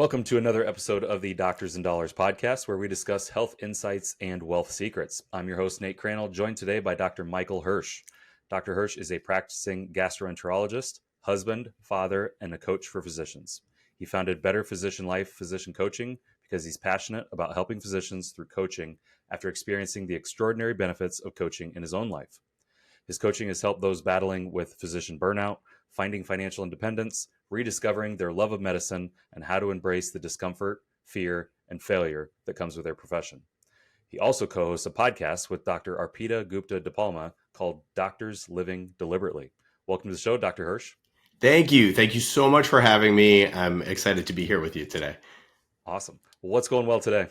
Welcome to another episode of the Doctors and Dollars podcast, where we discuss health insights and wealth secrets. I'm your host, Nate Crannell, joined today by Dr. Michael Hersh. Dr. Hersh is a practicing gastroenterologist, husband, father, and a coach for physicians. He founded Better Physician Life Physician Coaching because he's passionate about helping physicians through coaching after experiencing the extraordinary benefits of coaching in his own life. His coaching has helped those battling with physician burnout, finding financial independence, rediscovering their love of medicine, and how to embrace the discomfort, fear, and failure that comes with their profession. He also co-hosts a podcast with Dr. Arpita Gupta DePalma called Doctors Living Deliberately. Welcome to the show, Dr. Hersh. Thank you. Thank you so much for having me. I'm excited to be here with you today. Awesome. Well, what's going well today?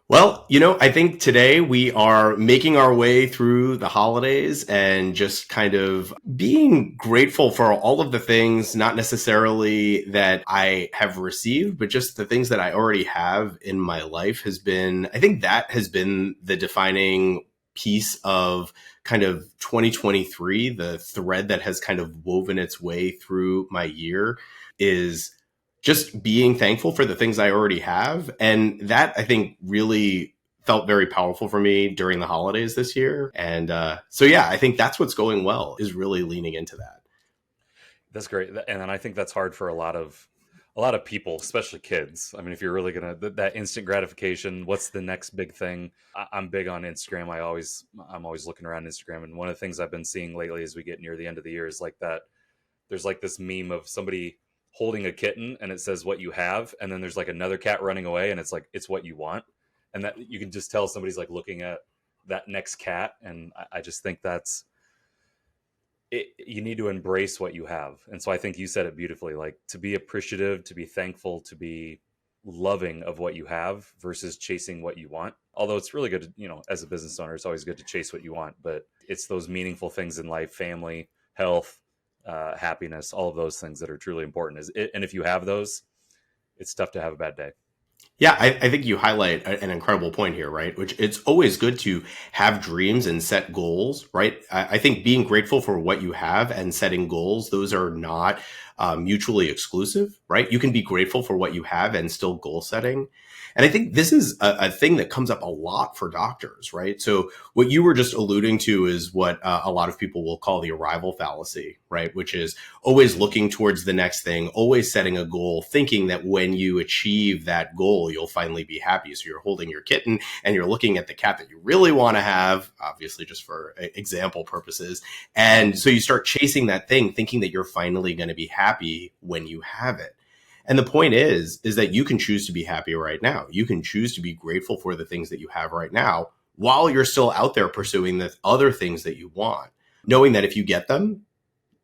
Well, I think today we are making our way through the holidays and just kind of being grateful for all of the things, not necessarily that I have received, but just the things that I already have in my life I think that has been the defining piece of kind of 2023. The thread that has kind of woven its way through my year is just being thankful for the things I already have. And that, I think, really felt very powerful for me during the holidays this year. And so, I think that's what's going well, is really leaning into that. That's great. And I think that's hard for a lot of people, especially kids. I mean, if you're really that instant gratification, what's the next big thing? I'm big on Instagram. I'm always looking around Instagram. And one of the things I've been seeing lately as we get near the end of the year is like that. There's like this meme of somebody holding a kitten and it says what you have, and then there's like another cat running away and it's like it's what you want, and that you can just tell somebody's like looking at that next cat. And I just think that's it. You need to embrace what you have. And so I think you said it beautifully, like to be appreciative, to be thankful, to be loving of what you have versus chasing what you want. Although it's really good to, as a business owner, it's always good to chase what you want, but it's those meaningful things in life, family, health, happiness, all of those things that are truly important. And if you have those, it's tough to have a bad day. Yeah, I think you highlight an incredible point here, right? Which it's always good to have dreams and set goals, right? I think being grateful for what you have and setting goals, those are not mutually exclusive, right? You can be grateful for what you have and still goal setting. And I think this is a thing that comes up a lot for doctors, right? So what you were just alluding to is what a lot of people will call the arrival fallacy, right? Which is always looking towards the next thing, always setting a goal, thinking that when you achieve that goal, you'll finally be happy. So you're holding your kitten and you're looking at the cat that you really want to have, obviously just for example purposes. And so you start chasing that thing, thinking that you're finally going to be happy when you have it. And the point is that you can choose to be happy right now. You can choose to be grateful for the things that you have right now while you're still out there pursuing the other things that you want, knowing that if you get them,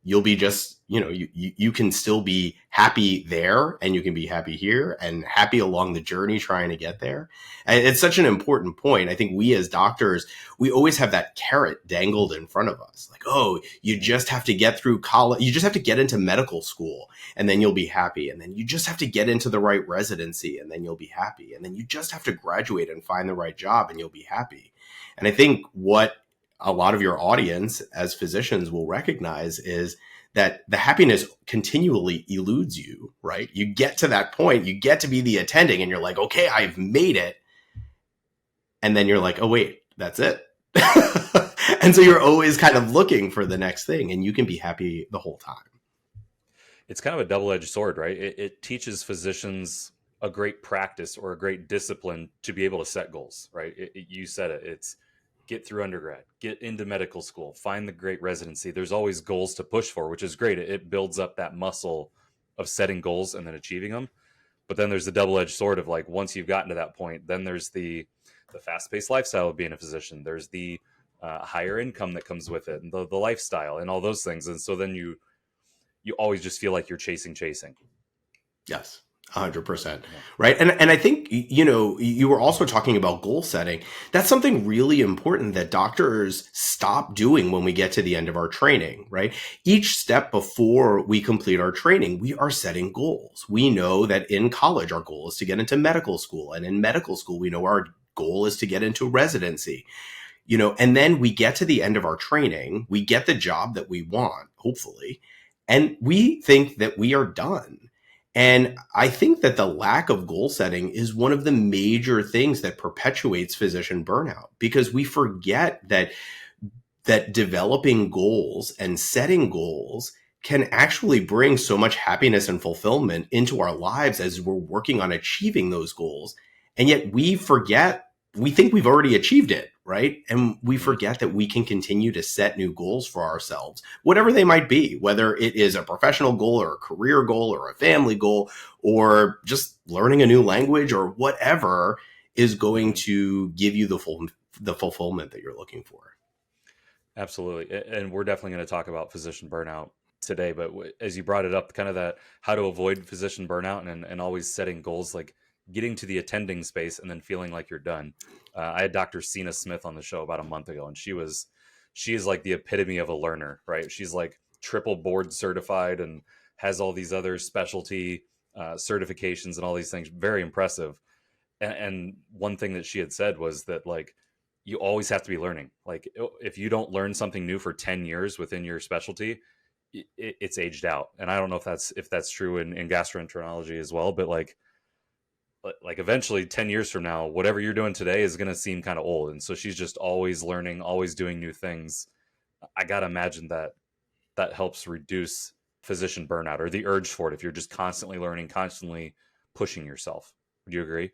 you'll be just, you can still be happy there and you can be happy here and happy along the journey trying to get there. And it's such an important point. I think we as doctors, we always have that carrot dangled in front of us. Like, oh, you just have to get through college. You just have to get into medical school and then you'll be happy. And then you just have to get into the right residency and then you'll be happy. And then you just have to graduate and find the right job and you'll be happy. And I think what a lot of your audience as physicians will recognize is that the happiness continually eludes you, right? You get to that point, you get to be the attending and you're like, okay, I've made it. And then you're like, oh, wait, that's it. And so you're always kind of looking for the next thing and you can be happy the whole time. It's kind of a double-edged sword, right? It teaches physicians a great practice or a great discipline to be able to set goals, right? You said it. It's get through undergrad, get into medical school, find the great residency. There's always goals to push for, which is great. It builds up that muscle of setting goals and then achieving them. But then there's the double-edged sword of like, once you've gotten to that point, then there's the fast-paced lifestyle of being a physician. There's the higher income that comes with it and the lifestyle and all those things. And so then you always just feel like you're chasing. Yes. 100%. Right. And I think, you were also talking about goal setting. That's something really important that doctors stop doing when we get to the end of our training, right? Each step before we complete our training, we are setting goals. We know that in college, our goal is to get into medical school. And in medical school, we know our goal is to get into residency, and then we get to the end of our training, we get the job that we want, hopefully, and we think that we are done. And I think that the lack of goal setting is one of the major things that perpetuates physician burnout, because we forget that developing goals and setting goals can actually bring so much happiness and fulfillment into our lives as we're working on achieving those goals. And yet we forget, we think we've already achieved it, right? And we Mhm. forget that we can continue to set new goals for ourselves, whatever they might be, whether it is a professional goal or a career goal or a family goal or just learning a new language or whatever is going Mhm. to give you the fulfillment that you're looking for. Absolutely. And we're definitely going to talk about physician burnout today. But as you brought it up, kind of that how to avoid physician burnout and always setting goals, like getting to the attending space and then feeling like you're done. I had Dr. Sina Smith on the show about a month ago, and she is like the epitome of a learner, right? She's like triple board certified and has all these other specialty certifications and all these things. Very impressive. And one thing that she had said was that, like, you always have to be learning. Like, if you don't learn something new for 10 years within your specialty, it's aged out. And I don't know if that's true in gastroenterology as well, but like eventually 10 years from now, whatever you're doing today is going to seem kind of old. And so she's just always learning, always doing new things. I got to imagine that that helps reduce physician burnout or the urge for it if you're just constantly learning, constantly pushing yourself. Would you agree?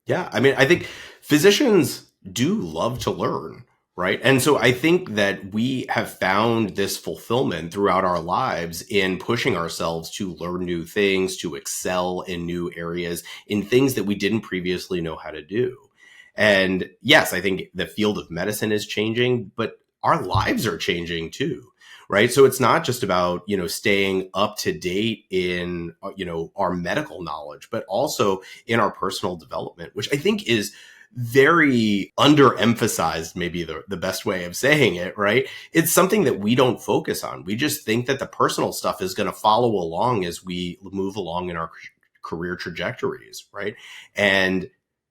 Yeah, I mean, I think physicians do love to learn, right? And so I think that we have found this fulfillment throughout our lives in pushing ourselves to learn new things, to excel in new areas, in things that we didn't previously know how to do. And yes, I think the field of medicine is changing, but our lives are changing too. Right. So it's not just about, staying up to date in, our medical knowledge, but also in our personal development, which I think is very underemphasized, maybe the best way of saying it, right? It's something that we don't focus on. We just think that the personal stuff is going to follow along as we move along in our career trajectories, right? And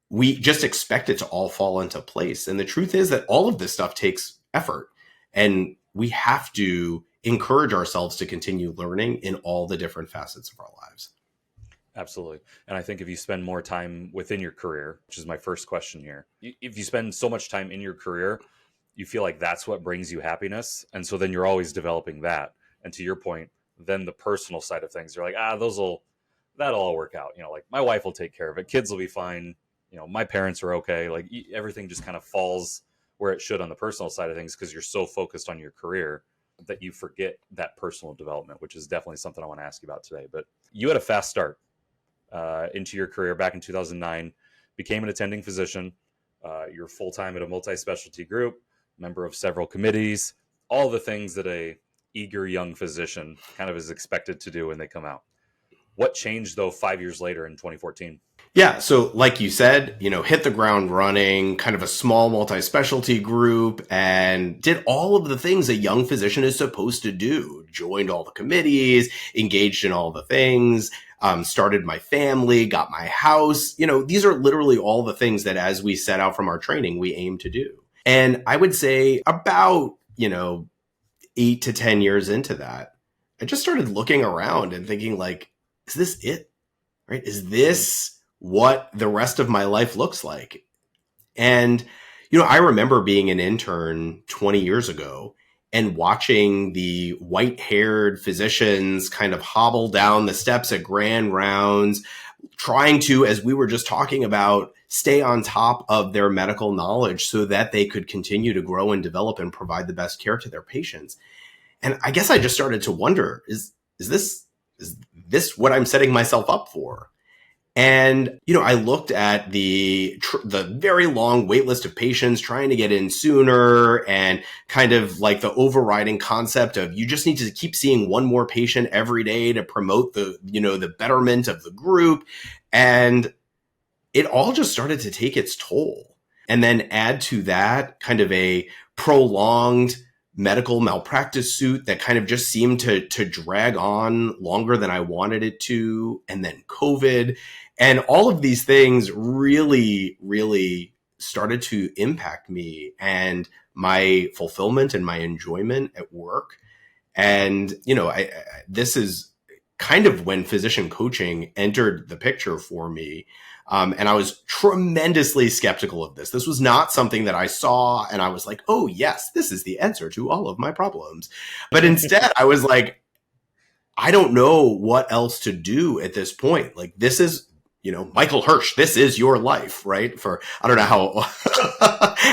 we just expect it to all fall into place. And the truth is that all of this stuff takes effort. And we have to encourage ourselves to continue learning in all the different facets of our lives. Absolutely. And I think if you spend more time within your career, which is my first question here, if you spend so much time in your career, you feel like that's what brings you happiness. And so then you're always developing that. And to your point, then the personal side of things, you're like, that'll all work out. Like my wife will take care of it. Kids will be fine. My parents are okay. Like everything just kind of falls where it should on the personal side of things because you're so focused on your career that you forget that personal development, which is definitely something I want to ask you about today. But you had a fast start into your career back in 2009, became an attending physician. You're full time at a multi specialty group, member of several committees, all the things that a eager young physician kind of is expected to do when they come out. What changed though 5 years later in 2014? Yeah. So, like you said, hit the ground running, kind of a small multi specialty group, and did all of the things a young physician is supposed to do. Joined all the committees, engaged in all the things, started my family, got my house. These are literally all the things that as we set out from our training, we aim to do. And I would say about, 8 to 10 years into that, I just started looking around and thinking, like, is this it? Right? Is Mm-hmm. this what the rest of my life looks like? And, I remember being an intern 20 years ago and watching the white haired physicians kind of hobble down the steps at grand rounds, trying to, as we were just talking about, stay on top of their medical knowledge so that they could continue to grow and develop and provide the best care to their patients. And I guess I just started to wonder, is this what I'm setting myself up for? And I looked at the very long wait list of patients trying to get in sooner, and kind of like the overriding concept of you just need to keep seeing one more patient every day to promote the betterment of the group. And it all just started to take its toll. And then add to that kind of a prolonged medical malpractice suit that kind of just seemed to drag on longer than I wanted it to. And then COVID and all of these things really, really started to impact me and my fulfillment and my enjoyment at work. And, this is kind of when physician coaching entered the picture for me. And I was tremendously skeptical of this. This was not something that I saw and I was like, oh, yes, this is the answer to all of my problems. But instead, I was like, I don't know what else to do at this point. Like, this is, Michael Hersh, this is your life, right? I don't know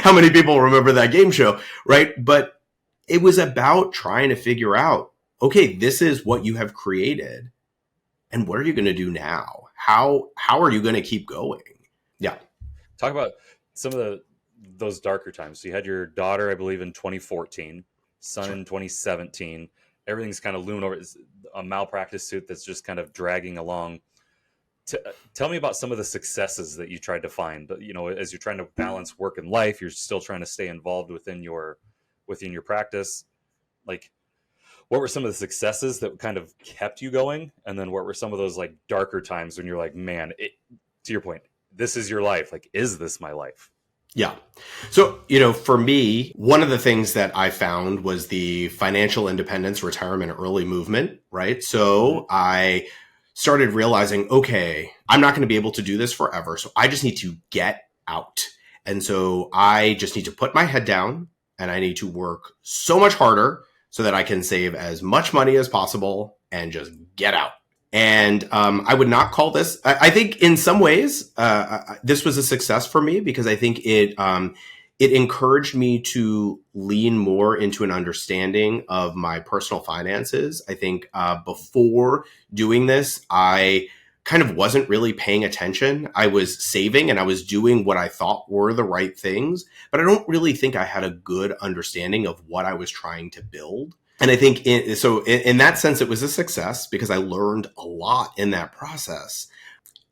how many people remember that game show, right? But it was about trying to figure out, okay, this is what you have created. And what are you going to do now? How are you going to keep going? Yeah. Talk about some of those darker times. So you had your daughter, I believe, in 2014, son in 2017. Everything's kind of looming over. It's a malpractice suit that's just kind of dragging along. Tell me about some of the successes that you tried to find. But as you're trying to balance work and life, you're still trying to stay involved within your practice. Like, what were some of the successes that kind of kept you going? And then what were some of those like darker times when you're like, man, to your point, this is your life. Like, is this my life? Yeah. So, for me, one of the things that I found was the financial independence, retirement early movement, right? So I started realizing, okay, I'm not going to be able to do this forever. So I just need to get out. And so I just need to put my head down and I need to work so much harder so that I can save as much money as possible and just get out. And I would not call this, I think in some ways, this was a success for me because I think it encouraged me to lean more into an understanding of my personal finances. I think before doing this, I kind of wasn't really paying attention. I was saving and I was doing what I thought were the right things, but I don't really think I had a good understanding of what I was trying to build. And I think in that sense, it was a success because I learned a lot in that process.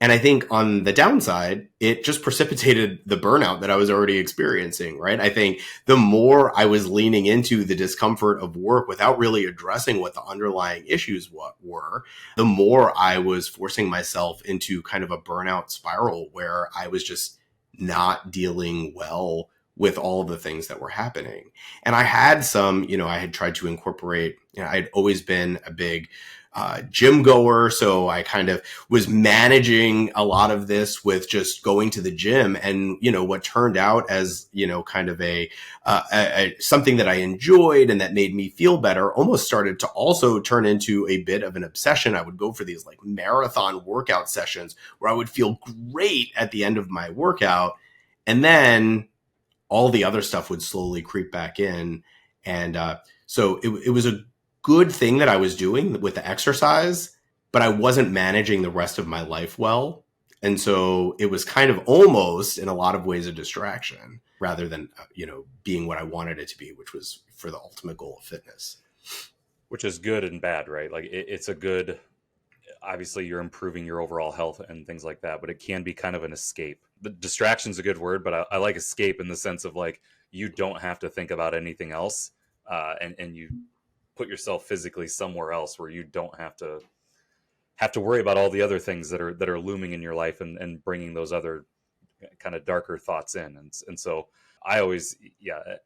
And I think on the downside, it just precipitated the burnout that I was already experiencing, right? I think the more I was leaning into the discomfort of work without really addressing what the underlying issues were, the more I was forcing myself into kind of a burnout spiral where I was just not dealing well with all of the things that were happening. And I had I had tried to incorporate, I'd always been a big gym goer. So I kind of was managing a lot of this with just going to the gym. And, what turned out as, kind of a something that I enjoyed and that made me feel better almost started to also turn into a bit of an obsession. I would go for these like marathon workout sessions where I would feel great at the end of my workout. And then all the other stuff would slowly creep back in. And so it was a good thing that I was doing with the exercise, but I wasn't managing the rest of my life well. And so it was kind of almost in a lot of ways a distraction rather than, being what I wanted it to be, which was for the ultimate goal of fitness. Which is good and bad, right? Like it's a good, obviously you're improving your overall health and things like that, but it can be kind of an escape. The distraction's a good word, but I like escape in the sense of like, you don't have to think about anything else. And you put yourself physically somewhere else where you don't have to worry about all the other things that are looming in your life and bringing those other kind of darker thoughts in. And so I always,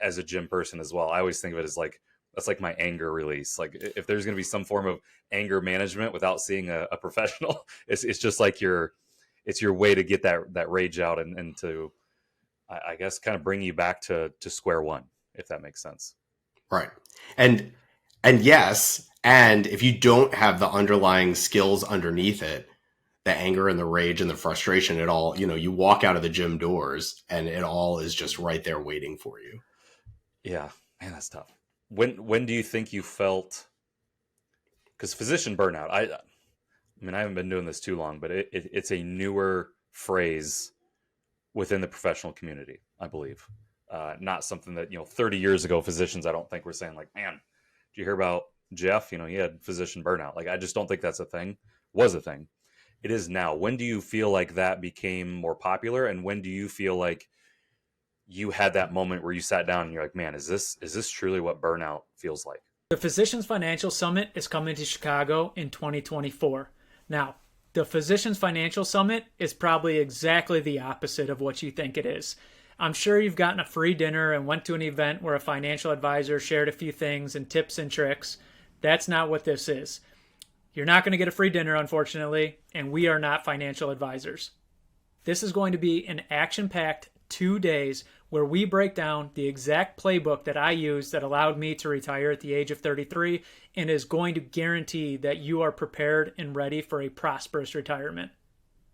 as a gym person as well, I always think of it as like, that's like my anger release. Like if there's going to be some form of anger management without seeing a professional, it's just like it's your way to get that rage out and to, I guess, kind of bring you back to square one, if that makes sense. Right. And yes, and if you don't have the underlying skills underneath it, the anger and the rage and the frustration, it all, you walk out of the gym doors and it all is just right there waiting for you. Yeah, man, that's tough. When do you think you felt, because physician burnout, I mean, I haven't been doing this too long, but it's a newer phrase within the professional community, I believe. Not something that, 30 years ago, physicians, I don't think were saying like, man, did you hear about Jeff? He had physician burnout. Like, I just don't think that's was a thing. It is now. When do you feel like that became more popular? And when do you feel like you had that moment where you sat down and you're like, man, is this truly what burnout feels like? The Physicians Financial Summit is coming to Chicago in 2024. Now, the Physicians Financial Summit is probably exactly the opposite of what you think it is. I'm sure you've gotten a free dinner and went to an event where a financial advisor shared a few things and tips and tricks. That's not what this is. You're not going to get a free dinner, unfortunately, and we are not financial advisors. This is going to be an action-packed 2 days where we break down the exact playbook that I used that allowed me to retire at the age of 33 and is going to guarantee that you are prepared and ready for a prosperous retirement.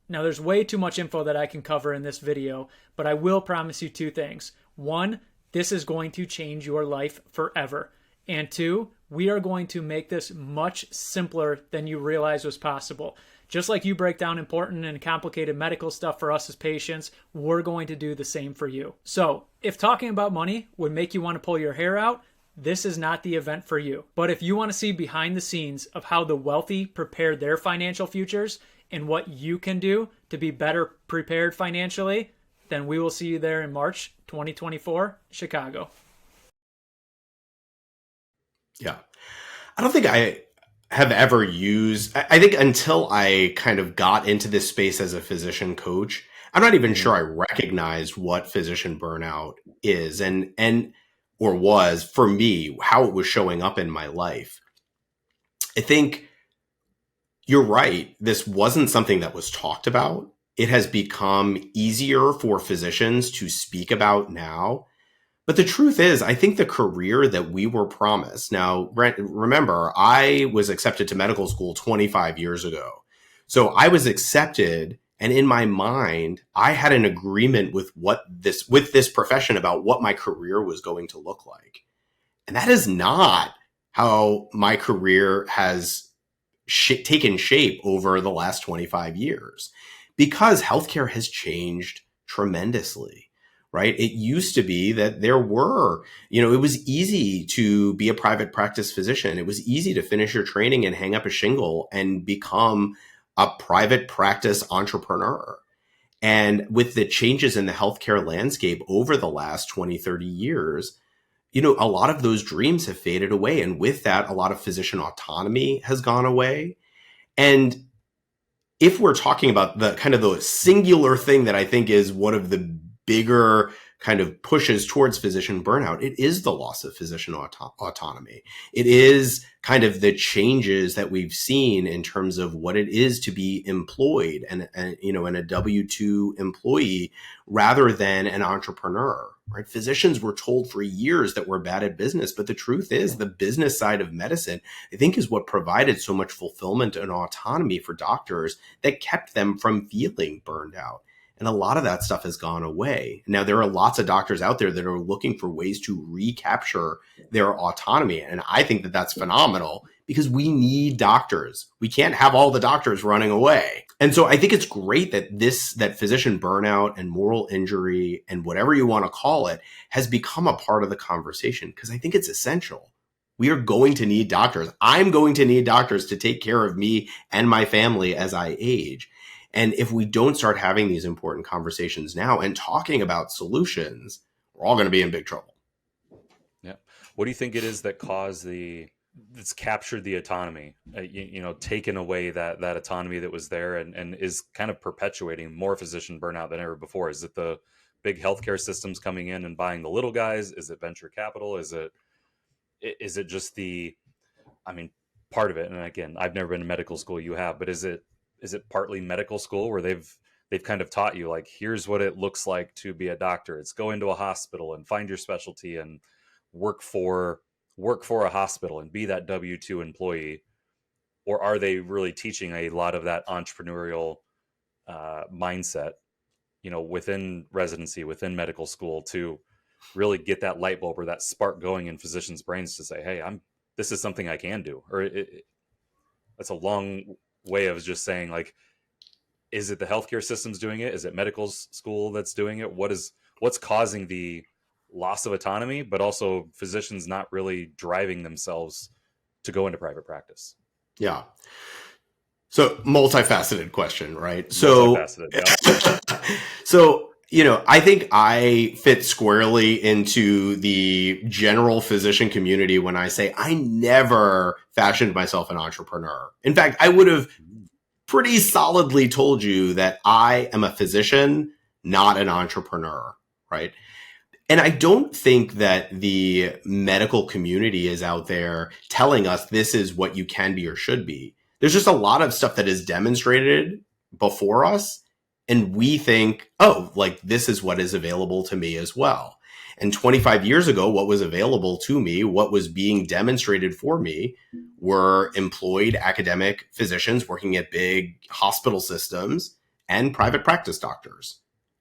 Now, there's way too much info that I can cover in this video, but I will promise you 2 things. 1, this is going to change your life forever. And 2, we are going to make this much simpler than you realize was possible. Just like you break down important and complicated medical stuff for us as patients, we're going to do the same for you. So, if talking about money would make you want to pull your hair out, this is not the event for you. But if you want to see behind the scenes of how the wealthy prepare their financial futures and what you can do to be better prepared financially, then we will see you there in March 2024, Chicago. Yeah. I don't think I have ever used, I think until I kind of got into this space as a physician coach, I'm not even sure I recognized what physician burnout is or was for me, how it was showing up in my life. I think you're right. This wasn't something that was talked about. It has become easier for physicians to speak about now. But the truth is, I think the career that we were promised. Now, remember, I was accepted to medical school 25 years ago. So I was accepted, and in my mind, I had an agreement with this profession about what my career was going to look like. And that is not how my career has taken shape over the last 25 years, because healthcare has changed tremendously. Right? It used to be that there were, it was easy to be a private practice physician. It was easy to finish your training and hang up a shingle and become a private practice entrepreneur. And with the changes in the healthcare landscape over the last 20, 30 years, a lot of those dreams have faded away. And with that, a lot of physician autonomy has gone away. And if we're talking about the kind of the singular thing that I think is one of the bigger kind of pushes towards physician burnout, it is the loss of physician autonomy. It is kind of the changes that we've seen in terms of what it is to be employed and a W-2 employee rather than an entrepreneur, right? Physicians were told for years that we're bad at business, but the truth is the business side of medicine, I think, is what provided so much fulfillment and autonomy for doctors that kept them from feeling burned out. And a lot of that stuff has gone away. Now, there are lots of doctors out there that are looking for ways to recapture their autonomy. And I think that that's phenomenal because we need doctors. We can't have all the doctors running away. And so I think it's great that physician burnout and moral injury and whatever you want to call it has become a part of the conversation, because I think it's essential. We are going to need doctors. I'm going to need doctors to take care of me and my family as I age. And if we don't start having these important conversations now and talking about solutions, we're all going to be in big trouble. Yeah. What do you think it is that that's captured the autonomy, taken away that autonomy that was there and is kind of perpetuating more physician burnout than ever before? Is it the big healthcare systems coming in and buying the little guys? Is it venture capital? Is it just part of it? And again, I've never been to medical school, you have, but is it partly medical school where they've kind of taught you, like, here's what it looks like to be a doctor? It's go into a hospital and find your specialty and work for a hospital and be that W-2 employee? Or are they really teaching a lot of that entrepreneurial mindset, within residency, within medical school, to really get that light bulb or that spark going in physicians' brains to say, hey, this is something I can do? Or that's a long way of just saying, like, is it the healthcare system's doing it? Is it medical school that's doing it? What's causing the loss of autonomy, but also physicians not really driving themselves to go into private practice? Yeah. So multifaceted question, right? Multifaceted, yeah. So, I think I fit squarely into the general physician community when I say I never fashioned myself an entrepreneur. In fact, I would have pretty solidly told you that I am a physician, not an entrepreneur, right? And I don't think that the medical community is out there telling us this is what you can be or should be. There's just a lot of stuff that is demonstrated before us. And we think, oh, like this is what is available to me as well. And 25 years ago, what was available to me, what was being demonstrated for me were employed academic physicians working at big hospital systems and private practice doctors.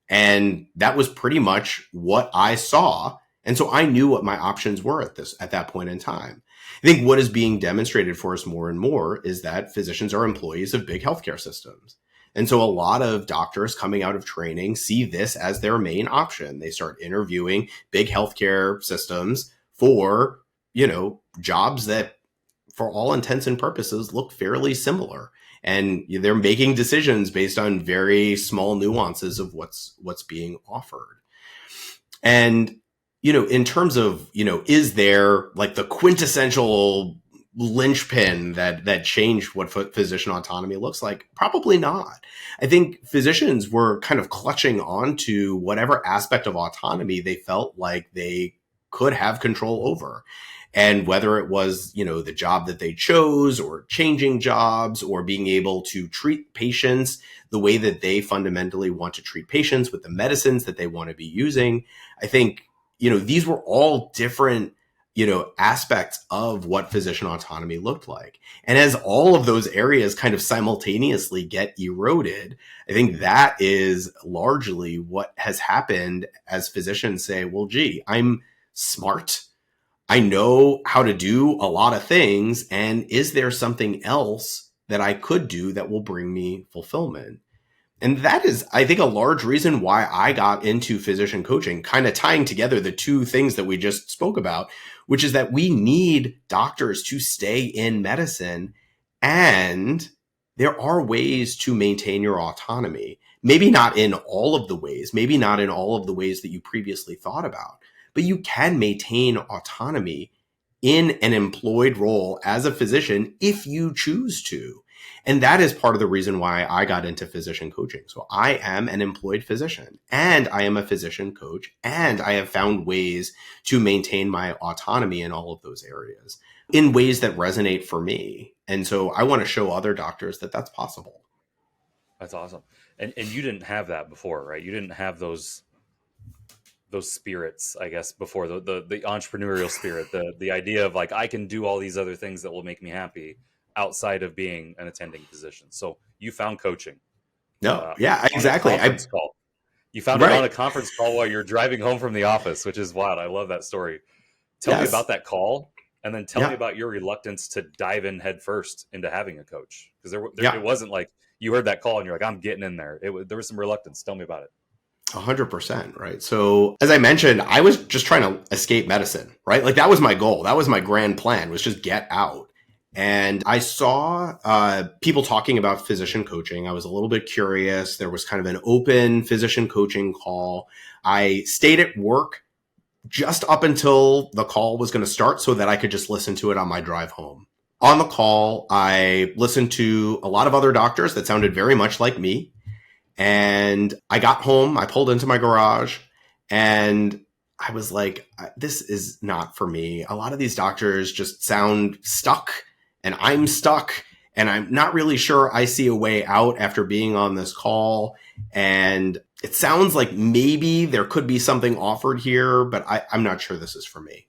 And that was pretty much what I saw. And so I knew what my options were at that point in time. I think what is being demonstrated for us more and more is that physicians are employees of big healthcare systems. And so a lot of doctors coming out of training see this as their main option. They start interviewing big healthcare systems for, jobs that for all intents and purposes look fairly similar. And they're making decisions based on very small nuances of what's being offered. And, in terms of, is there like the quintessential linchpin that changed what physician autonomy looks like? Probably not. I think physicians were kind of clutching onto whatever aspect of autonomy they felt like they could have control over. And whether it was, the job that they chose or changing jobs or being able to treat patients the way that they fundamentally want to treat patients with the medicines that they want to be using, I think, these were all different aspects of what physician autonomy looked like. And as all of those areas kind of simultaneously get eroded, I think that is largely what has happened as physicians say, well, gee, I'm smart. I know how to do a lot of things. And is there something else that I could do that will bring me fulfillment? And that is, I think, a large reason why I got into physician coaching, kind of tying together the two things that we just spoke about, which is that we need doctors to stay in medicine. And there are ways to maintain your autonomy. Maybe not in all of the ways, that you previously thought about, but you can maintain autonomy in an employed role as a physician if you choose to. And that is part of the reason why I got into physician coaching. So I am an employed physician and I am a physician coach, and I have found ways to maintain my autonomy in all of those areas in ways that resonate for me. And so I want to show other doctors that that's possible. That's awesome. And you didn't have that before, right? You didn't have those spirits, I guess, before the entrepreneurial spirit, the idea of like, I can do all these other things that will make me happy outside of being an attending physician. So you found coaching. No, yeah, exactly. Call. You found it on a conference call while you're driving home from the office, which is wild. I love that story. Tell me about that call, and then tell me about your reluctance to dive in head first into having a coach. Because it wasn't like you heard that call and you're like, I'm getting in there. There was some reluctance. Tell me about it. 100%, right? So as I mentioned, I was just trying to escape medicine, right? Like that was my goal. That was my grand plan, was just get out. And I saw people talking about physician coaching. I was a little bit curious. There was kind of an open physician coaching call. I stayed at work just up until the call was going to start so that I could just listen to it on my drive home. On the call, I listened to a lot of other doctors that sounded very much like me. And I got home, I pulled into my garage, and I was like, this is not for me. A lot of these doctors just sound stuck, and I'm stuck, and I'm not really sure I see a way out after being on this call. And it sounds like maybe there could be something offered here, but I'm not sure this is for me.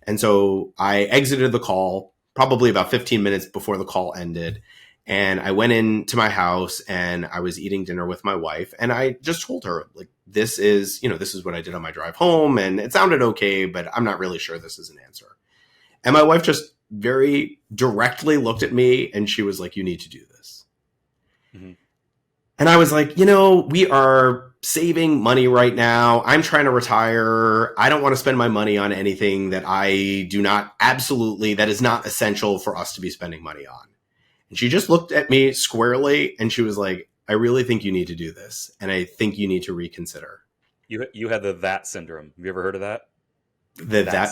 And so I exited the call probably about 15 minutes before the call ended. And I went into my house and I was eating dinner with my wife. And I just told her, like, this is what I did on my drive home. And it sounded okay, but I'm not really sure this is an answer. And my wife just very directly looked at me and she was like, you need to do this. Mm-hmm. And I was like, we are saving money right now. I'm trying to retire. I don't want to spend my money on anything that that is not essential for us to be spending money on. And she just looked at me squarely and she was like, I really think you need to do this. And I think you need to reconsider. You had the that syndrome. Have you ever heard of that?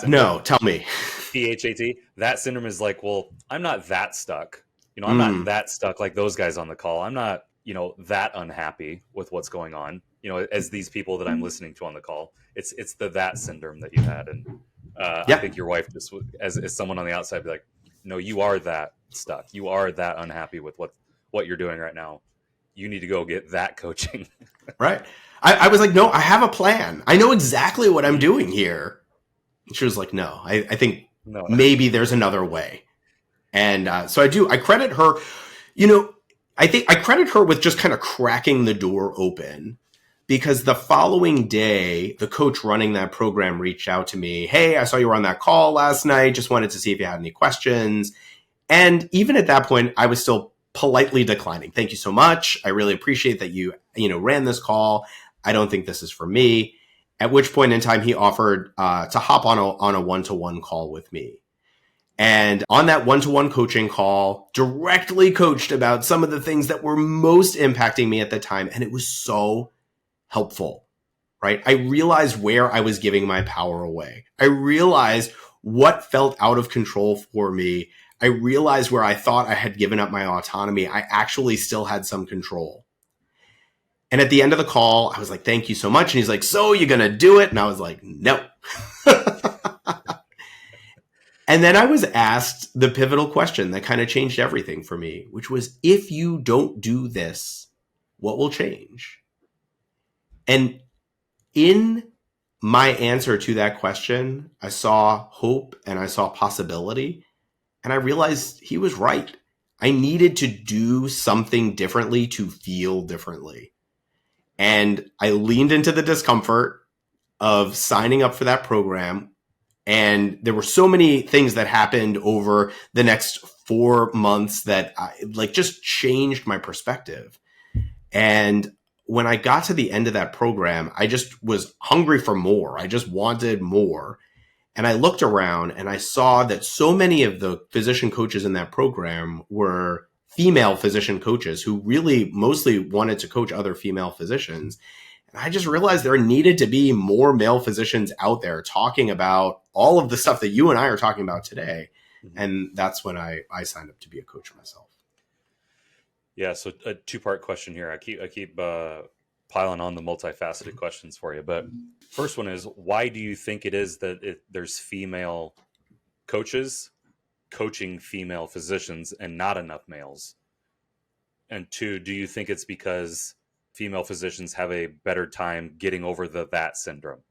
No, tell me. PHAT. That syndrome is like, well, I'm not that stuck. I'm not that stuck like those guys on the call. I'm not, that unhappy with what's going on, as these people that I'm listening to on the call. It's that syndrome that you had. And I think your wife just, as someone on the outside, be like, no, you are that stuck. You are that unhappy with what you're doing right now. You need to go get that coaching. Right. I was like, no, I have a plan. I know exactly what I'm doing here. And she was like, no, I think No. maybe there's another way. And so I credit her, I think I credit her with just kind of cracking the door open, because the following day, the coach running that program reached out to me. Hey, I saw you were on that call last night. Just wanted to see if you had any questions. And even at that point, I was still politely declining. Thank you so much. I really appreciate that you ran this call. I don't think this is for me. At which point in time, he offered to hop on a one-to-one call with me. And on that one-to-one coaching call, directly coached about some of the things that were most impacting me at the time. And it was so helpful, right? I realized where I was giving my power away. I realized what felt out of control for me. I realized where I thought I had given up my autonomy, I actually still had some control. And at the end of the call, I was like, thank you so much. And he's like, so you're going to do it? And I was like, no. And then I was asked the pivotal question that kind of changed everything for me, which was, if you don't do this, what will change? And in my answer to that question, I saw hope and I saw possibility. And I realized he was right. I needed to do something differently to feel differently. And I leaned into the discomfort of signing up for that program. And there were so many things that happened over the next 4 months that just changed my perspective. And when I got to the end of that program, I just was hungry for more. I just wanted more. And I looked around and I saw that so many of the physician coaches in that program were female physician coaches who really mostly wanted to coach other female physicians. And I just realized there needed to be more male physicians out there talking about all of the stuff that you and I are talking about today. Mm-hmm. And that's when I signed up to be a coach myself. Yeah. So a 2-part question here. I keep piling on the multifaceted questions for you. But first one is, why do you think it is that there's female coaches coaching female physicians and not enough males? And 2, do you think it's because female physicians have a better time getting over that syndrome,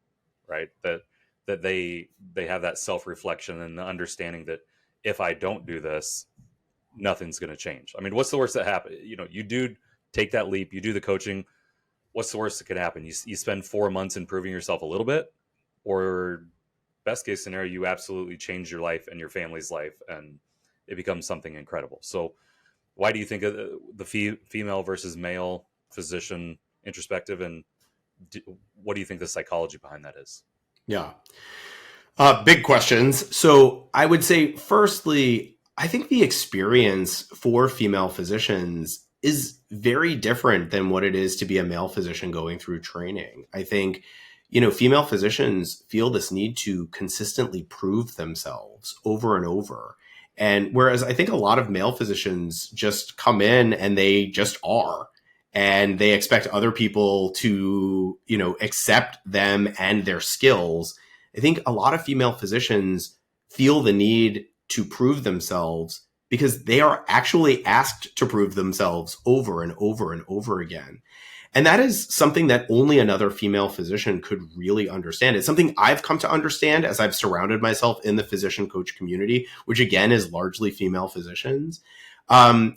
right? That they have that self-reflection and the understanding that if I don't do this, nothing's going to change. I mean, what's the worst that happens? You do take that leap, you do the coaching. What's the worst that could happen? You spend 4 months improving yourself a little bit, or best case scenario, you absolutely change your life and your family's life and it becomes something incredible. So why do you think of the female versus male physician introspective, and what do you think the psychology behind that is? Yeah. Big questions. So I would say, firstly, I think the experience for female physicians is very different than what it is to be a male physician going through training. I think, female physicians feel this need to consistently prove themselves over and over. And whereas I think a lot of male physicians just come in and they just are, and they expect other people to, accept them and their skills. I think a lot of female physicians feel the need to prove themselves because they are actually asked to prove themselves over and over and over again. And that is something that only another female physician could really understand. It's something I've come to understand as I've surrounded myself in the physician coach community, which again is largely female physicians. I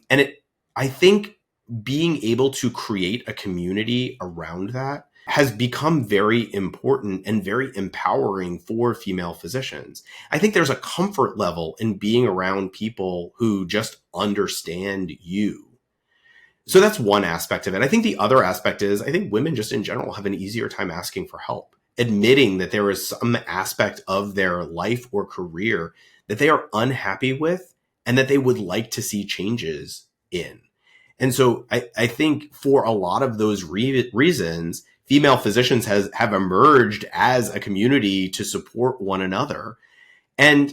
think being able to create a community around that has become very important and very empowering for female physicians. I think there's a comfort level in being around people who just understand you. So that's one aspect of it. I think the other aspect is, I think women just in general have an easier time asking for help, admitting that there is some aspect of their life or career that they are unhappy with and that they would like to see changes in. And so I think for a lot of those reasons, female physicians have emerged as a community to support one another. And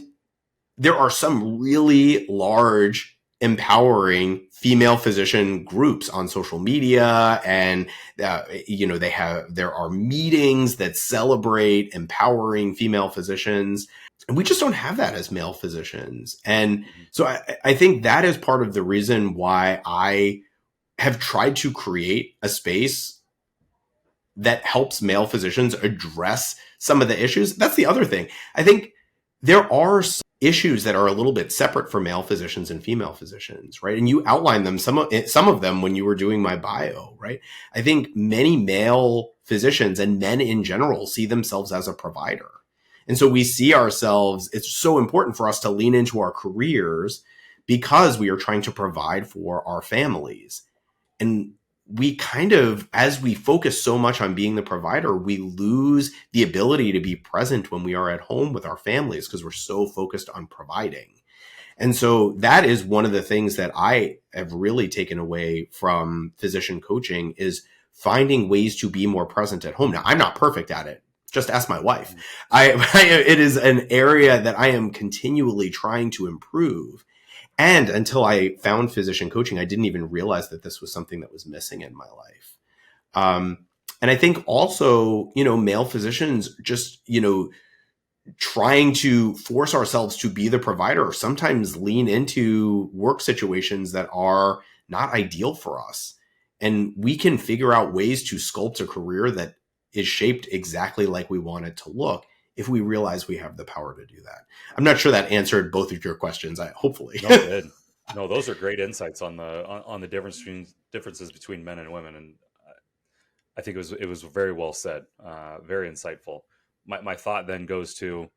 there are some really large, empowering female physician groups on social media. And, there are meetings that celebrate empowering female physicians. And we just don't have that as male physicians. And Mm-hmm. so I think that is part of the reason why I have tried to create a space that helps male physicians address some of the issues. That's the other thing. I think there are issues that are a little bit separate for male physicians and female physicians, right? And you outlined them, some of them when you were doing my bio, right? I think many male physicians and men in general see themselves as a provider. And so we see ourselves, it's so important for us to lean into our careers because we are trying to provide for our families. And we kind of, as we focus so much on being the provider, we lose the ability to be present when we are at home with our families because we're so focused on providing. And so that is one of the things that I have really taken away from physician coaching is finding ways to be more present at home. Now, I'm not perfect at it. Just ask my wife. It is an area that I am continually trying to improve. And until I found physician coaching, I didn't even realize that this was something that was missing in my life. And I think also, male physicians just, trying to force ourselves to be the provider, sometimes lean into work situations that are not ideal for us. And we can figure out ways to sculpt a career that is shaped exactly like we want it to look if we realize we have the power to do that. I'm not sure that answered both of your questions. Hopefully. No, it did. No, those are great insights on the differences between men and women, and I think it was very well said, very insightful. My thought then goes to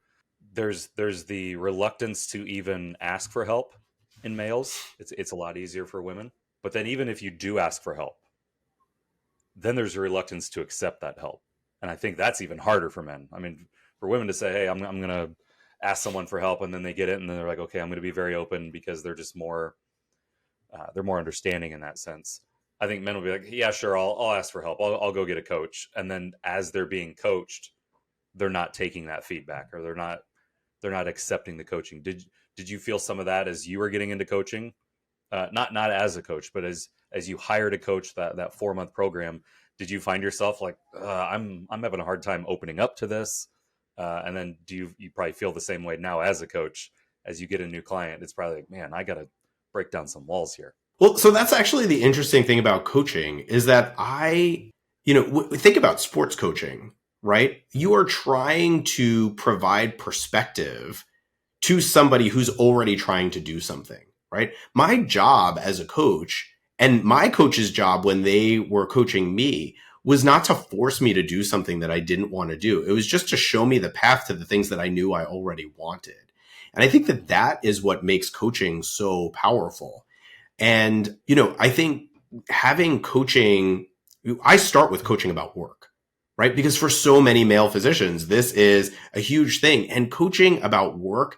there's the reluctance to even ask for help in males. It's a lot easier for women, but then even if you do ask for help, then there's a reluctance to accept that help, and I think that's even harder for men. I mean, for women to say, "Hey, I'm going to ask someone for help," and then they get it, and then they're like, "Okay, I'm going to be very open," because they're just more they're more understanding in that sense. I think men will be like, "Yeah, sure, I'll ask for help. I'll go get a coach," and then as they're being coached, they're not taking that feedback, or they're not accepting the coaching. Did you feel some of that as you were getting into coaching? Not as a coach, but as you hired a coach, that 4-month program, did you find yourself like, I'm having a hard time opening up to this? And then do you probably feel the same way now as a coach, as you get a new client? It's probably like, man, I got to break down some walls here. Well, so that's actually the interesting thing about coaching is that think about sports coaching, right? You are trying to provide perspective to somebody who's already trying to do something, right? My job as a coach and my coach's job when they were coaching me was not to force me to do something that I didn't want to do. It was just to show me the path to the things that I knew I already wanted. And I think that is what makes coaching so powerful. And, I think having coaching, I start with coaching about work, right? Because for so many male physicians, this is a huge thing. And coaching about work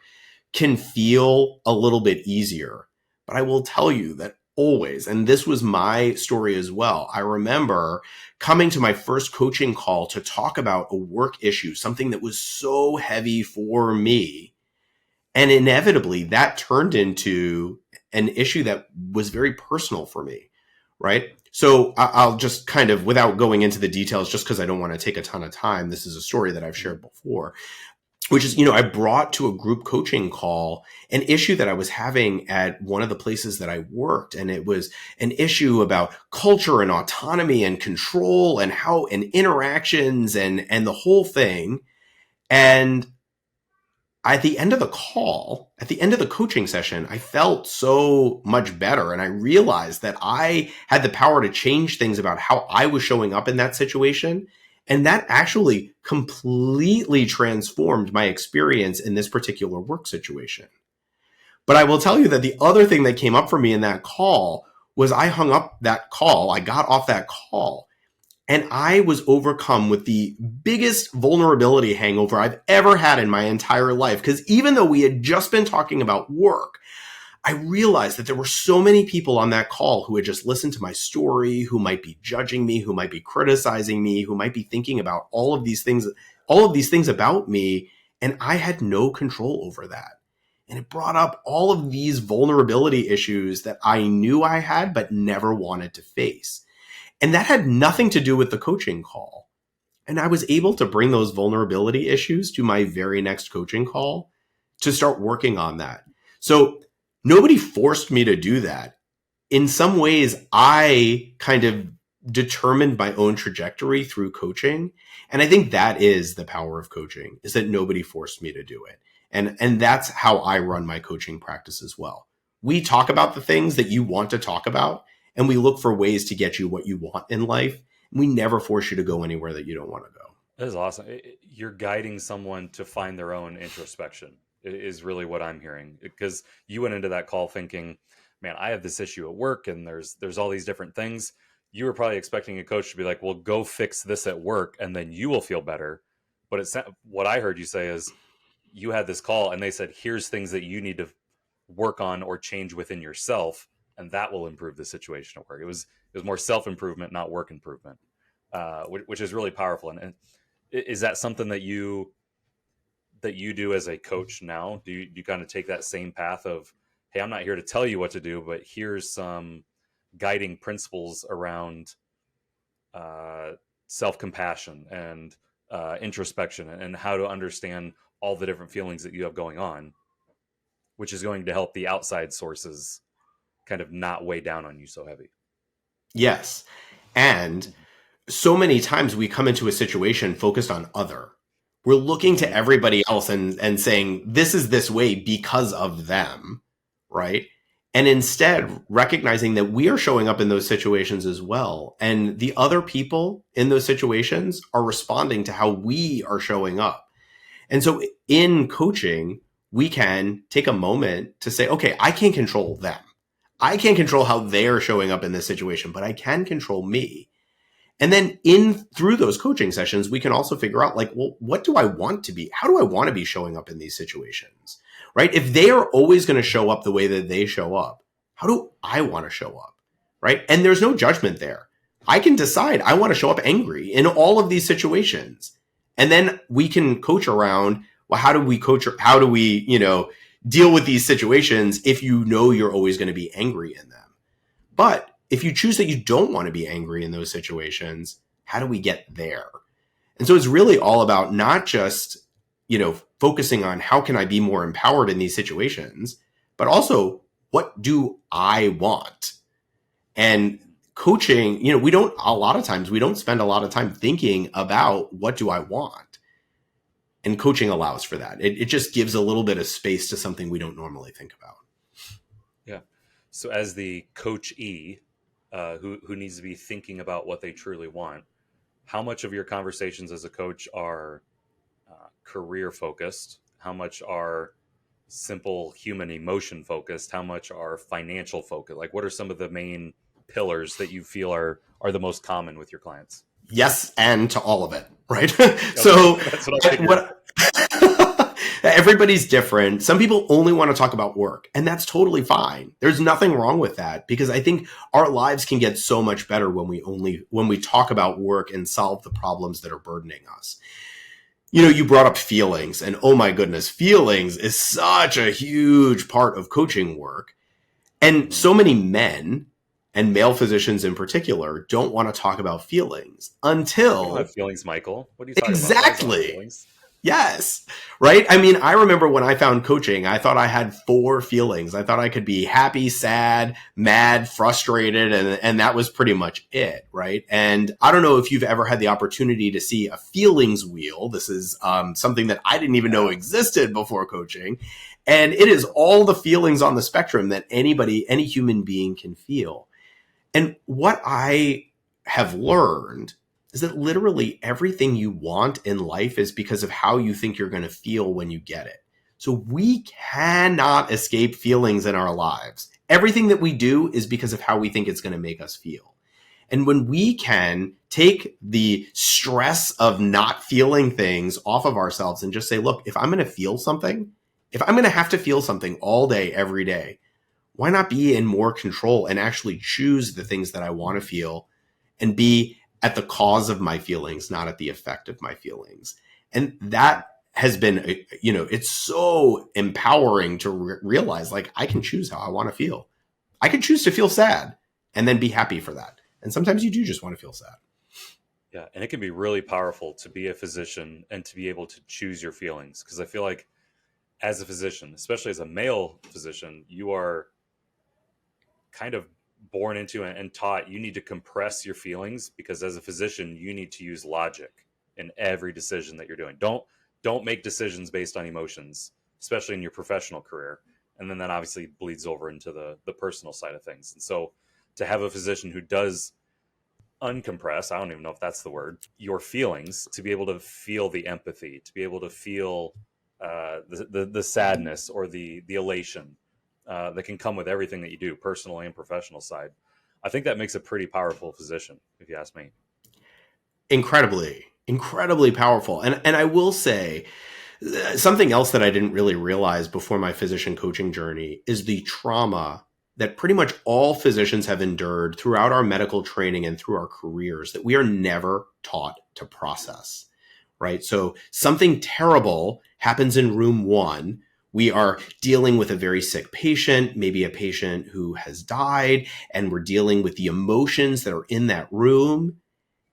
can feel a little bit easier. But I will tell you that always, and this was my story as well, I remember coming to my first coaching call to talk about a work issue, something that was so heavy for me. And inevitably that turned into an issue that was very personal for me, right? So I'll just kind of, without going into the details, just because I don't want to take a ton of time, this is a story that I've shared before, which is, I brought to a group coaching call an issue that I was having at one of the places that I worked. And it was an issue about culture and autonomy and control and how and interactions and the whole thing. And at the end of the call, at the end of the coaching session, I felt so much better. And I realized that I had the power to change things about how I was showing up in that situation. And that actually completely transformed my experience in this particular work situation. But I will tell you that the other thing that came up for me in that call was I hung up that call. I got off that call. And I was overcome with the biggest vulnerability hangover I've ever had in my entire life. Because even though we had just been talking about work, I realized that there were so many people on that call who had just listened to my story, who might be judging me, who might be criticizing me, who might be thinking about all of these things about me. And I had no control over that. And it brought up all of these vulnerability issues that I knew I had, but never wanted to face. And that had nothing to do with the coaching call. And I was able to bring those vulnerability issues to my very next coaching call. to start working on that. So nobody forced me to do that. In some ways, I kind of determined my own trajectory through coaching. And I think that is the power of coaching, is that nobody forced me to do it. And that's how I run my coaching practice as well. We talk about the things that you want to talk about, and we look for ways to get you what you want in life. We never force you to go anywhere that you don't want to go. That is awesome. You're guiding someone to find their own introspection is really what I'm hearing, because you went into that call thinking, man, I have this issue at work and there's all these different things. You were probably expecting a coach to be like, well, go fix this at work and then you will feel better. But it's what I heard you say is you had this call and they said, here's things that you need to work on or change within yourself, and that will improve the situation at work. It was more self-improvement, not work improvement, which is really powerful. And is that something that you do as a coach now? Do you kind of take that same path of, hey, I'm not here to tell you what to do, but here's some guiding principles around self-compassion and introspection and how to understand all the different feelings that you have going on, which is going to help the outside sources kind of not weigh down on you so heavy. Yes. And so many times we come into a situation focused on other. We're looking to everybody else and saying, this is this way because of them, right? And instead recognizing that we are showing up in those situations as well. And the other people in those situations are responding to how we are showing up. And so in coaching, we can take a moment to say, okay, I can't control them. I can't control how they're showing up in this situation, but I can control me. And then through those coaching sessions, we can also figure out like, well, what do I want to be? How do I want to be showing up in these situations, right? If they are always going to show up the way that they show up, how do I want to show up, right? And there's no judgment there. I can decide I want to show up angry in all of these situations. And then we can coach around, well, how do we deal with these situations if you know you're always going to be angry in them? But if you choose that you don't want to be angry in those situations, how do we get there? And so it's really all about not just, focusing on how can I be more empowered in these situations, but also what do I want? And coaching, a lot of times we don't spend a lot of time thinking about what do I want? And coaching allows for that. It just gives a little bit of space to something we don't normally think about. Yeah. So as the coachee, who needs to be thinking about what they truly want, how much of your conversations as a coach are career focused? How much are simple human emotion focused? How much are financial focused? Like, what are some of the main pillars that you feel are the most common with your clients? Yes, and to all of it, right? Okay, So that's what I figured. Everybody's different. Some people only want to talk about work, and that's totally fine. There's nothing wrong with that, because I think our lives can get so much better when we talk about work and solve the problems that are burdening us. You brought up feelings, and oh my goodness, feelings is such a huge part of coaching work. And so many men, and male physicians in particular, don't want to talk about feelings until... You don't have feelings, Michael. What are you talking exactly. about? Yes. Right. I mean, I remember when I found coaching, I thought I had 4 feelings. I thought I could be happy, sad, mad, frustrated, and that was pretty much it. Right. And I don't know if you've ever had the opportunity to see a feelings wheel. This is something that I didn't even know existed before coaching. And it is all the feelings on the spectrum that any human being can feel. And what I have learned is that literally everything you want in life is because of how you think you're going to feel when you get it. So we cannot escape feelings in our lives. Everything that we do is because of how we think it's going to make us feel. And when we can take the stress of not feeling things off of ourselves and just say, look, if I'm going to feel something, if I'm going to have to feel something all day, every day, why not be in more control and actually choose the things that I want to feel and be at the cause of my feelings, not at the effect of my feelings. And that has been, it's so empowering to realize, like, I can choose how I want to feel. I can choose to feel sad and then be happy for that. And sometimes you do just want to feel sad. Yeah. And it can be really powerful to be a physician and to be able to choose your feelings. Because I feel like as a physician, especially as a male physician, you are kind of born into and taught you need to compress your feelings, because as a physician you need to use logic in every decision that you're doing. Don't make decisions based on emotions, especially in your professional career. And then that obviously bleeds over into the personal side of things. And so to have a physician who does uncompress, I don't even know if that's the word, your feelings, to be able to feel the empathy, to be able to feel the sadness or the elation that can come with everything that you do, personal and professional side. I think that makes a pretty powerful physician, if you ask me. Incredibly powerful. And I will say something else that I didn't really realize before my physician coaching journey is the trauma that pretty much all physicians have endured throughout our medical training and through our careers that we are never taught to process, right? So something terrible happens in room one. We are dealing with a very sick patient, maybe a patient who has died, and we're dealing with the emotions that are in that room.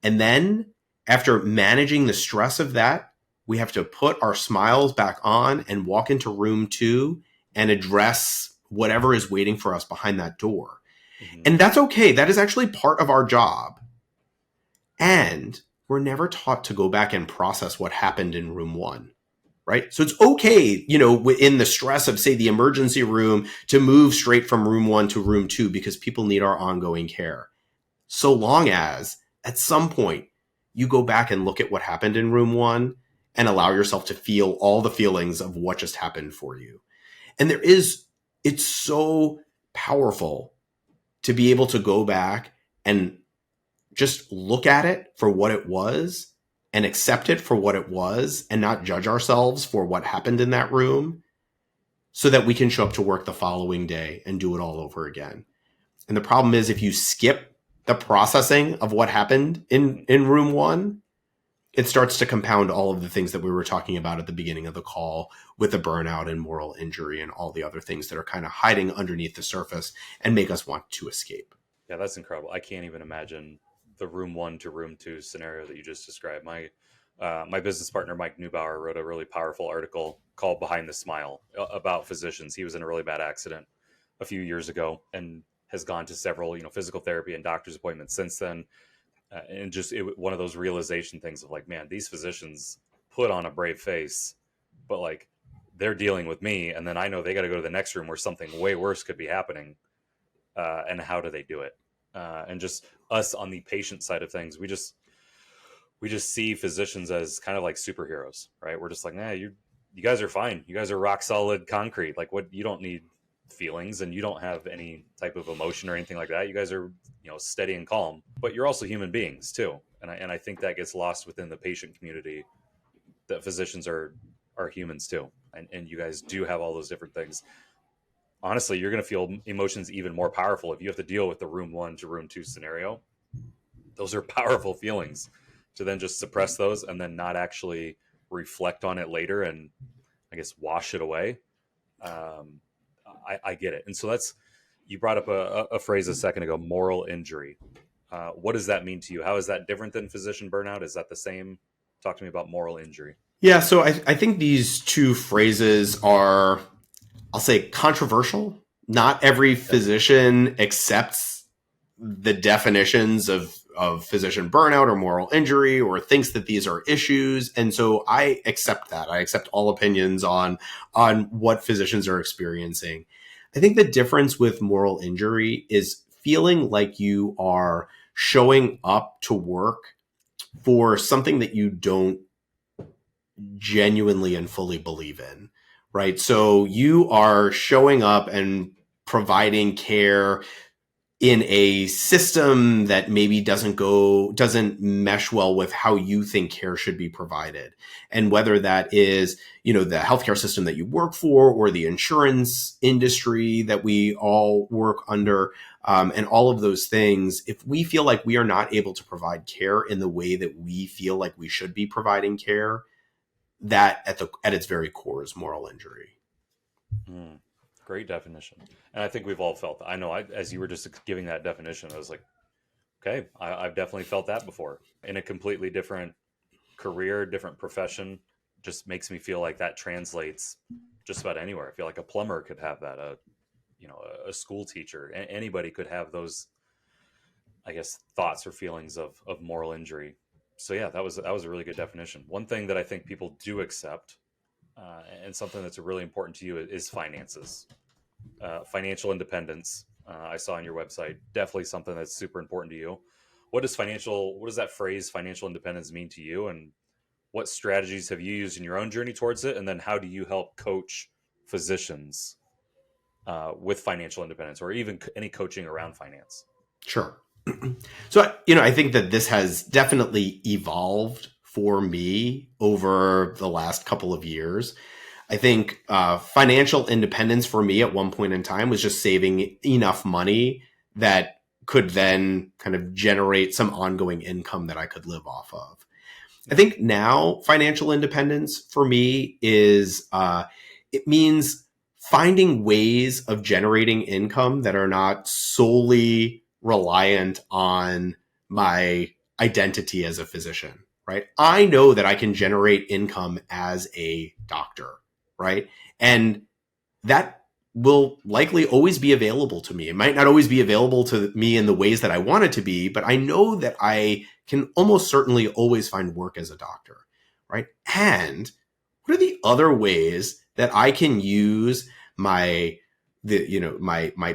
And then after managing the stress of that, we have to put our smiles back on and walk into room two and address whatever is waiting for us behind that door. Mm-hmm. And that's okay. That is actually part of our job. And we're never taught to go back and process what happened in room one, right? So it's okay, in the stress of, say, the emergency room, to move straight from room one to room two because people need our ongoing care. So long as at some point you go back and look at what happened in room one and allow yourself to feel all the feelings of what just happened for you. And it's so powerful to be able to go back and just look at it for what it was and accept it for what it was and not judge ourselves for what happened in that room, so that we can show up to work the following day and do it all over again. And the problem is, if you skip the processing of what happened in room one, it starts to compound all of the things that we were talking about at the beginning of the call with the burnout and moral injury and all the other things that are kind of hiding underneath the surface and make us want to escape. Yeah, that's incredible. I can't even imagine the room one to room two scenario that you just described. My business partner, Mike Neubauer, wrote a really powerful article called Behind the Smile about physicians. He was in a really bad accident a few years ago and has gone to several, physical therapy and doctor's appointments since then. And just one of those realization things of like, man, these physicians put on a brave face, but like they're dealing with me. And then I know they got to go to the next room where something way worse could be happening. And how do they do it? And just us on the patient side of things, we just see physicians as kind of like superheroes, right? We're just like, you guys are fine. You guys are rock solid concrete. Like, what, you don't need feelings and you don't have any type of emotion or anything like that. You guys are, steady and calm, but you're also human beings too. And I think that gets lost within the patient community, that physicians are humans too. And you guys do have all those different things. Honestly, you're going to feel emotions even more powerful if you have to deal with the room one to room two scenario. Those are powerful feelings, to then just suppress those and then not actually reflect on it later and I guess wash it away. I get it. And so you brought up a phrase a second ago, moral injury. What does that mean to you? How is that different than physician burnout? Is that the same? Talk to me about moral injury. Yeah, so I think these two phrases are, I'll say, controversial. Not every physician accepts the definitions of physician burnout or moral injury, or thinks that these are issues. And so I accept that. I accept all opinions on what physicians are experiencing. I think the difference with moral injury is feeling like you are showing up to work for something that you don't genuinely and fully believe in, right? So you are showing up and providing care in a system that maybe doesn't mesh well with how you think care should be provided. And whether that is, the healthcare system that you work for, or the insurance industry that we all work under, and all of those things, if we feel like we are not able to provide care in the way that we feel like we should be providing care, that at its very core is moral injury. Great definition. And I think we've all felt that. I know as you were just giving that definition, I was like, okay, I've definitely felt that before in a completely different career, different profession, just makes me feel like that translates just about anywhere. I feel like a plumber could have that, a school teacher, anybody could have those, I guess, thoughts or feelings of moral injury. So yeah, that was a really good definition. One thing that I think people do accept, and something that's really important to you, is finances, financial independence. I saw on your website, definitely something that's super important to you. What does that phrase financial independence mean to you, and what strategies have you used in your own journey towards it? And then how do you help coach physicians with financial independence, or even any coaching around finance? Sure. So, I think that this has definitely evolved for me over the last couple of years. I think financial independence for me at one point in time was just saving enough money that could then kind of generate some ongoing income that I could live off of. I think now financial independence for me is, it means finding ways of generating income that are not solely reliant on my identity as a physician, right? I know that I can generate income as a doctor, right? And that will likely always be available to me. It might not always be available to me in the ways that I want it to be, but I know that I can almost certainly always find work as a doctor, right? And what are the other ways that I can use my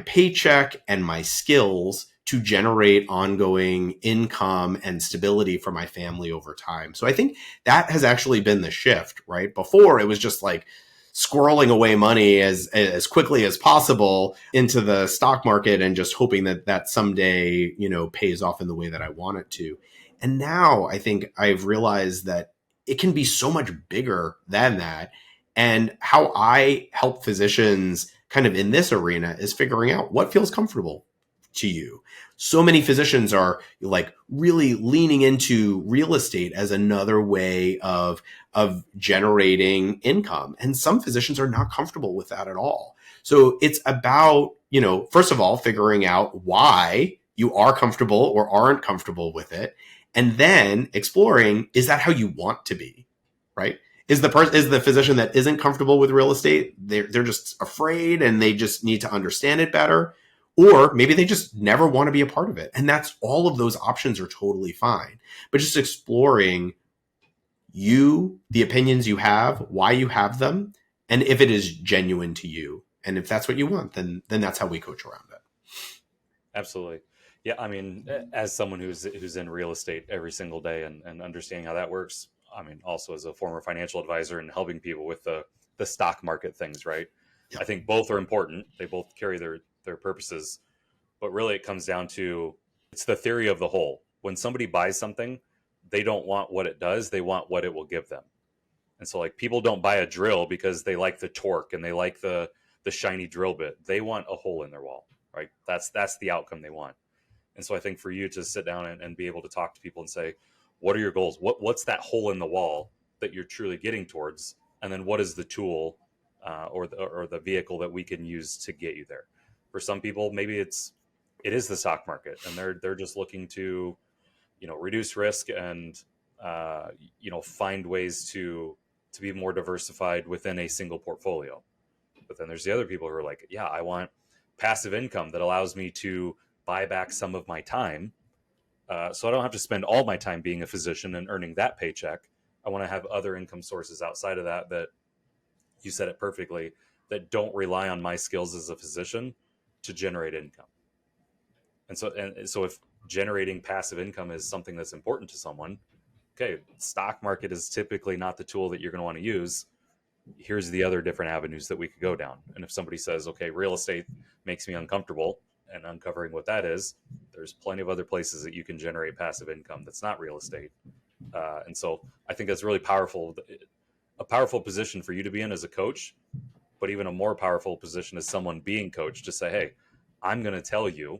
paycheck and my skills to generate ongoing income and stability for my family over time? So I think that has actually been the shift, right? Before it was just like squirreling away money as quickly as possible into the stock market and just hoping that someday, pays off in the way that I want it to. And now I think I've realized that it can be so much bigger than that. And how I help physicians kind of in this arena is figuring out what feels comfortable to you. So many physicians are like really leaning into real estate as another way of generating income. And some physicians are not comfortable with that at all. So it's about, first of all, figuring out why you are comfortable or aren't comfortable with it. And then exploring, is that how you want to be, right? Is the physician that isn't comfortable with real estate, they're just afraid and they just need to understand it better? Or maybe they just never want to be a part of it. And that's all of those options are totally fine. But just exploring the opinions you have, why you have them, and if it is genuine to you. And if that's what you want, then that's how we coach around it. Absolutely. Yeah. I mean, as someone who's in real estate every single day and understanding how that works, I mean, also as a former financial advisor and helping people with the stock market things, right? Yeah. I think both are important. They both carry their purposes, but really it comes down to, it's the theory of the whole. When somebody buys something, they don't want what it does, they want what it will give them. And so like people don't buy a drill because they like the torque and they like the shiny drill bit. They want a hole in their wall, right? That's the outcome they want. And so I think for you to sit down and be able to talk to people and say, what are your goals? What's that hole in the wall that you're truly getting towards? And then what is the tool or the vehicle that we can use to get you there? For some people, maybe it is the stock market, and they're just looking to, reduce risk and find ways to be more diversified within a single portfolio. But then there's the other people who are like, yeah, I want passive income that allows me to buy back some of my time, so I don't have to spend all my time being a physician and earning that paycheck. I want to have other income sources outside of that you said it perfectly, that don't rely on my skills as a physician to generate income. And so if generating passive income is something that's important to someone, okay, stock market is typically not the tool that you're going to want to use. Here's the other different avenues that we could go down. And if somebody says, okay, real estate makes me uncomfortable, and uncovering what that is, there's plenty of other places that you can generate passive income that's not real estate. And so I think that's really powerful, a powerful position for you to be in as a coach, but even a more powerful position as someone being coached to say, hey, I'm going to tell you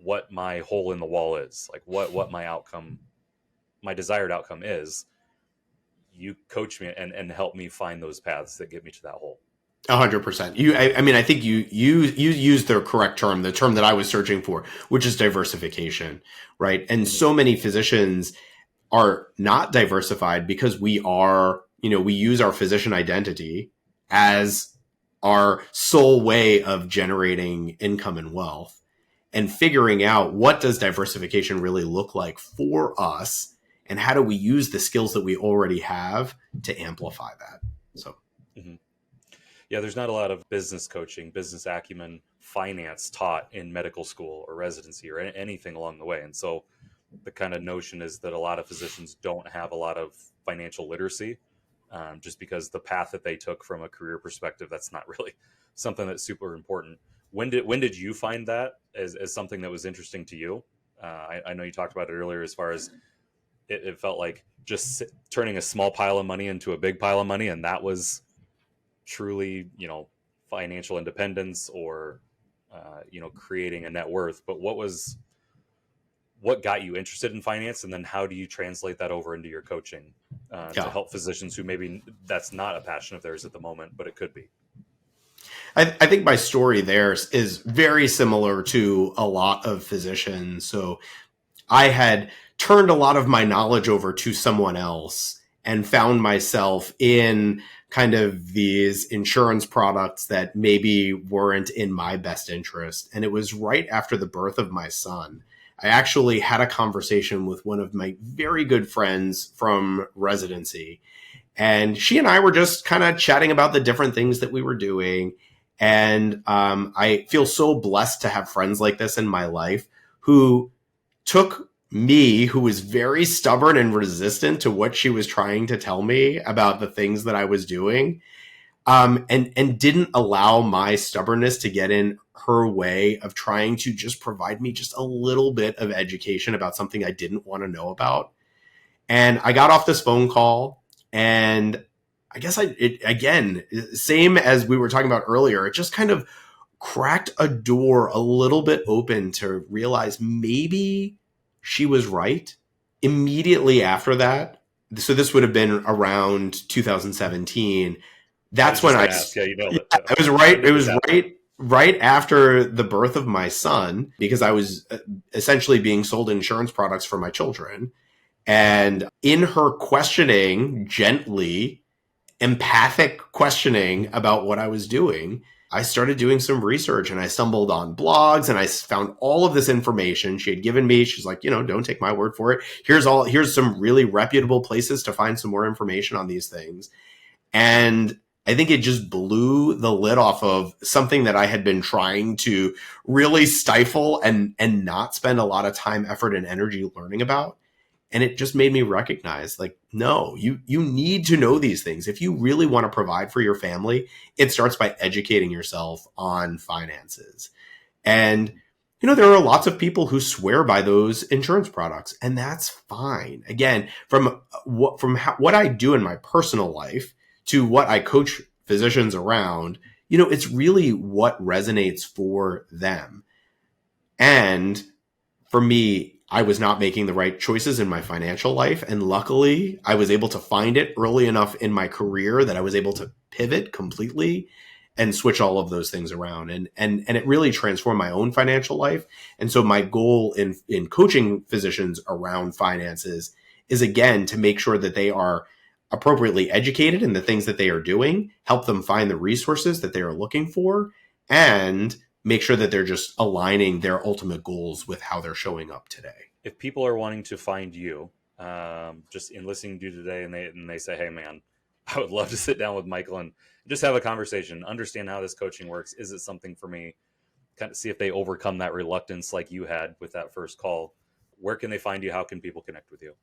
what my hole in the wall is, like what my outcome, my desired outcome is. You coach me and help me find those paths that get me to that hole. 100%. I think you used the correct term, the term that I was searching for, which is diversification, right? And so many physicians are not diversified because we are we use our physician identity as our sole way of generating income and wealth, and figuring out what does diversification really look like for us, and how do we use the skills that we already have to amplify that. So Mm-hmm. Yeah, there's not a lot of business coaching, business acumen, finance taught in medical school or residency or anything along the way. And so the kind of notion is that a lot of physicians don't have a lot of financial literacy, just because the path that they took from a career perspective, that's not really something that's super important. When did you find that as something that was interesting to you? I know you talked about it earlier, as far as it felt like just turning a small pile of money into a big pile of money, and that was truly, financial independence, or creating a net worth. But what got you interested in finance, and then how do you translate that over into your coaching to yeah, help physicians who maybe that's not a passion of theirs at the moment, but it could be? I think my story there is very similar to a lot of physicians. So I had turned a lot of my knowledge over to someone else and found myself in kind of these insurance products that maybe weren't in my best interest. And it was right after the birth of my son. I actually had a conversation with one of my very good friends from residency. And she and I were just kind of chatting about the different things that we were doing. And I feel so blessed to have friends like this in my life who took me, who was very stubborn and resistant to what she was trying to tell me about the things that I was doing, and didn't allow my stubbornness to get in her way of trying to just provide me just a little bit of education about something I didn't want to know about. And I got off this phone call, and I guess again, same as we were talking about earlier, it just kind of cracked a door a little bit open to realize maybe she was right. Immediately after that, so this would have been around 2017. I was That's just when going to ask. Yeah, you nailed it. I was When right. It did this was happen? right after the birth of my son, because I was essentially being sold insurance products for my children. And in her questioning, gently, empathic questioning about what I was doing, I started doing some research, and I stumbled on blogs, and I found all of this information she had given me. She's like, don't take my word for it. Here's some really reputable places to find some more information on these things. And I think it just blew the lid off of something that I had been trying to really stifle and not spend a lot of time, effort, and energy learning about. And it just made me recognize, like, no, you need to know these things. If you really want to provide for your family, it starts by educating yourself on finances. And, there are lots of people who swear by those insurance products, and that's fine. Again, from what I do in my personal life to what I coach physicians around, it's really what resonates for them. And for me, I was not making the right choices in my financial life. And luckily, I was able to find it early enough in my career that I was able to pivot completely and switch all of those things around. And it really transformed my own financial life. And so my goal in coaching physicians around finances is, again, to make sure that they are appropriately educated in the things that they are doing, help them find the resources that they are looking for, and make sure that they're just aligning their ultimate goals with how they're showing up today. If people are wanting to find you, just in listening to you today, and they say, "Hey, man, I would love to sit down with Michael and just have a conversation, understand how this coaching works. Is it something for me?" Kind of see if they overcome that reluctance like you had with that first call. Where can they find you? How can people connect with you?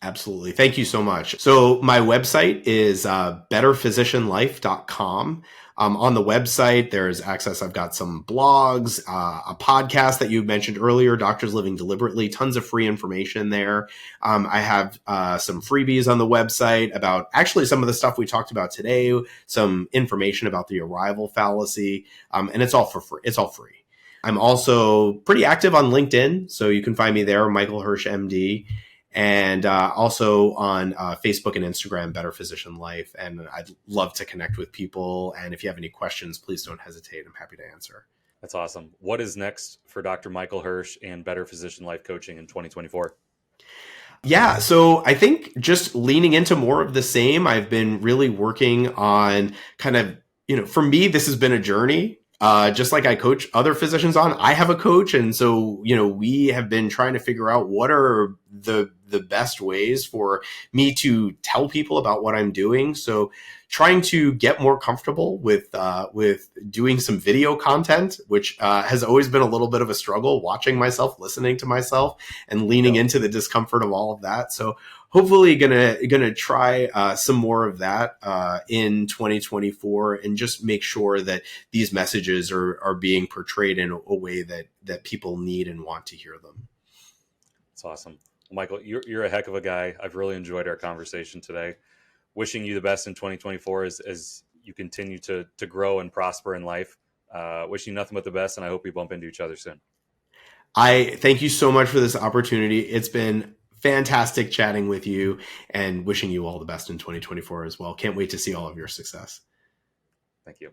Absolutely. Thank you so much. So my website is betterphysicianlife.com. On the website, there's access. I've got some blogs, a podcast that you mentioned earlier, Doctors Living Deliberately, tons of free information there. I have some freebies on the website about actually some of the stuff we talked about today, some information about the arrival fallacy, and it's all for free. It's all free. I'm also pretty active on LinkedIn, so you can find me there, Michael Hersh, MD. And also on Facebook and Instagram, Better Physician Life. And I'd love to connect with people. And if you have any questions, please don't hesitate. I'm happy to answer. That's awesome. What is next for Dr. Michael Hersh and Better Physician Life Coaching in 2024? Yeah, so I think just leaning into more of the same. I've been really working on kind of, for me, this has been a journey. Just like I coach other physicians on, I have a coach. And so, we have been trying to figure out what are the best ways for me to tell people about what I'm doing. So trying to get more comfortable with doing some video content, which has always been a little bit of a struggle, watching myself, listening to myself, and leaning into the discomfort of all of that. So hopefully gonna try some more of that in 2024, and just make sure that these messages are being portrayed in a way that people need and want to hear them. That's awesome. Well, Michael, you're a heck of a guy. I've really enjoyed our conversation today. Wishing you the best in 2024 as you continue to grow and prosper in life. Wishing you nothing but the best, and I hope we bump into each other soon. I thank you so much for this opportunity. It's been fantastic chatting with you, and wishing you all the best in 2024 as well. Can't wait to see all of your success. Thank you.